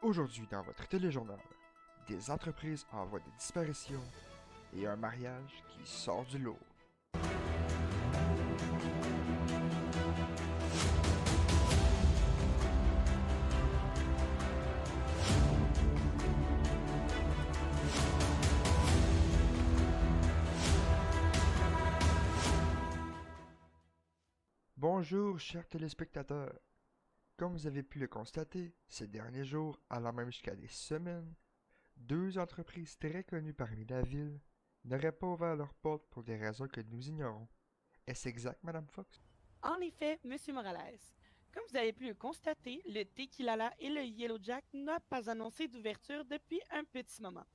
Aujourd'hui dans votre téléjournal, des entreprises en voie de disparition et un mariage qui sort du lot. Bonjour chers téléspectateurs. Comme vous avez pu le constater, ces derniers jours, allant même jusqu'à des semaines, deux entreprises très connues parmi la ville n'auraient pas ouvert leurs portes pour des raisons que nous ignorons. Est-ce exact, Madame Fox? En effet, Monsieur Morales, comme vous avez pu le constater, le Tequilala et le Yellow Jack n'ont pas annoncé d'ouverture depuis un petit moment.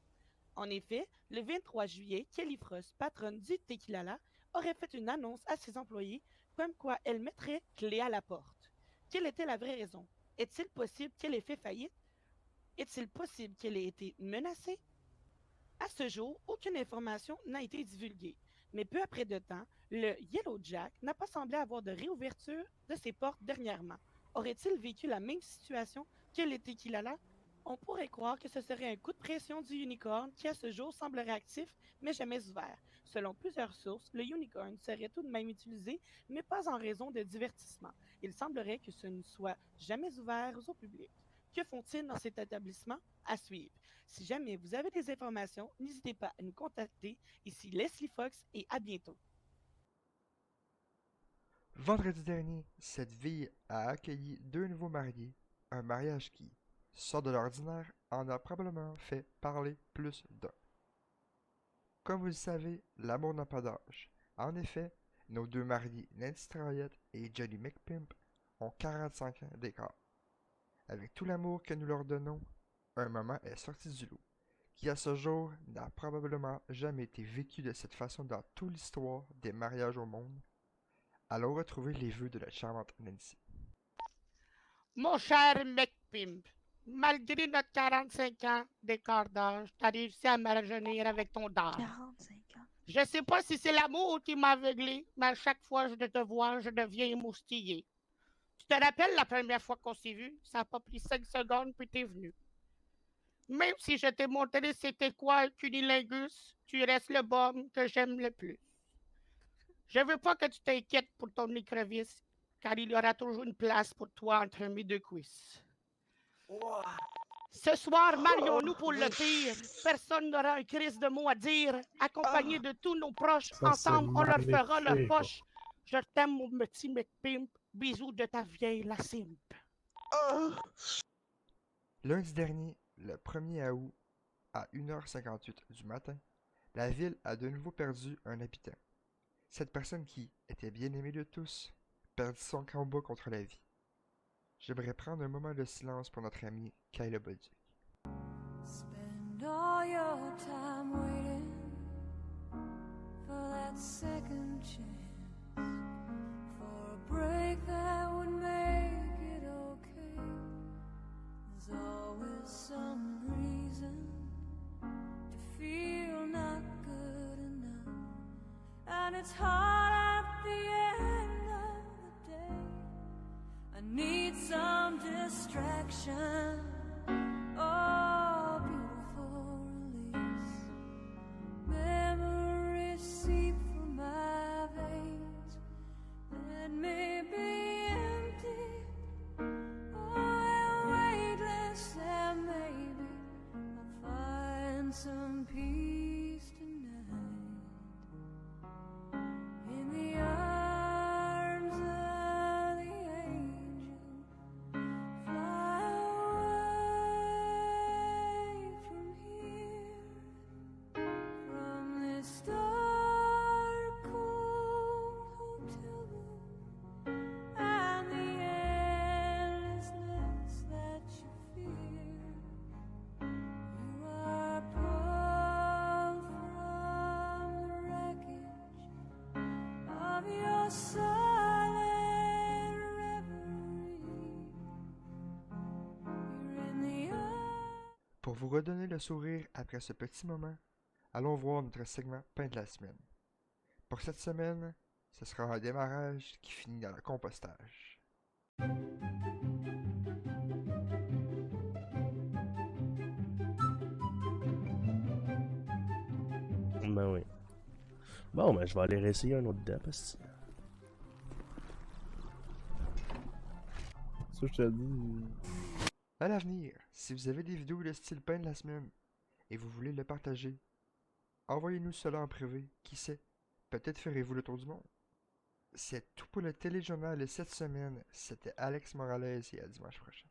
En effet, le 23 juillet, Kelly Frost, patronne du Tequilala, aurait fait une annonce à ses employés comme quoi elle mettrait clé à la porte. Quelle était la vraie raison? Est-il possible qu'elle ait fait faillite? Est-il possible qu'elle ait été menacée? À ce jour, aucune information n'a été divulguée, mais peu après de temps, le Yellow Jack n'a pas semblé avoir de réouverture de ses portes dernièrement. Aurait-il vécu la même situation que le Tequilala? On pourrait croire que ce serait un coup de pression du Unicorn qui à ce jour semblerait actif mais jamais ouvert. Selon plusieurs sources, le Unicorn serait tout de même utilisé, mais pas en raison de divertissement. Il semblerait que ce ne soit jamais ouvert au public. Que font-ils dans cet établissement? À suivre. Si jamais vous avez des informations, n'hésitez pas à nous contacter. Ici Leslie Fox et à bientôt. Vendredi dernier, cette ville a accueilli deux nouveaux mariés, un mariage qui, sort de l'ordinaire, en a probablement fait parler plus d'un. Comme vous le savez, l'amour n'a pas d'âge. En effet, nos deux mariés, Nancy Troyette et Johnny McPimp, ont 45 ans d'écart. Avec tout l'amour que nous leur donnons, un moment est sorti du lot, qui à ce jour n'a probablement jamais été vécu de cette façon dans toute l'histoire des mariages au monde. Allons retrouver les vœux de la charmante Nancy. Mon cher McPimp, malgré notre 45 ans d'écart d'âge, t'as réussi à me rajeunir avec ton dard. 45 ans. Je sais pas si c'est l'amour qui m'a aveuglé, mais à chaque fois que je te vois, je deviens émoustillé. Tu te rappelles la première fois qu'on s'est vu? Ça n'a pas pris 5 secondes puis t'es venu. Même si je t'ai montré c'était quoi un cunilingus, tu restes le bum que j'aime le plus. Je veux pas que tu t'inquiètes pour ton écrevisse, car il y aura toujours une place pour toi entre mes deux cuisses. Ce soir, marions-nous pour le pire. Personne n'aura un crise de mots à dire. Accompagné de tous nos proches, Ça, c'est ensemble, on leur fera leur magnifique. poche. Je t'aime, mon petit McPimp. Bisous de ta vieille la simp. Lundi dernier, le 1er août, à 1h58 du matin, la ville a de nouveau perdu un habitant. Cette personne qui était bien aimée de tous perdit son combat contre la vie. J'aimerais prendre un moment de silence pour notre ami Kyle Bolduc. Spend all your time waiting for that second chance, for a break that would make it okay. There's always some reason to feel not good enough, and it's hard at the end of the day. I need some distraction. Oh, beautiful release. Memories seep through my veins. Let me be empty. Oh, weightless, and maybe I'll find some peace tonight. In the arms of the angel. Fly away from here, from this dark, cold hotel room, and the endlessness that you fear. You are pulled from the wreckage of your silent reverie. You're in the eye. Pour vous redonner le sourire après ce petit moment, allons voir notre segment pain de la semaine. Pour cette semaine, ce sera un démarrage qui finit dans le compostage. Ben oui. Bon, ben je vais aller réessayer un autre dep, parce que... Ça, je te dis. À l'avenir, si vous avez des vidéos de style pain de la semaine et vous voulez le partager, envoyez-nous cela en privé, qui sait, peut-être ferez-vous le tour du monde. C'est tout pour le téléjournal de cette semaine, c'était Alex Morales et à dimanche prochain.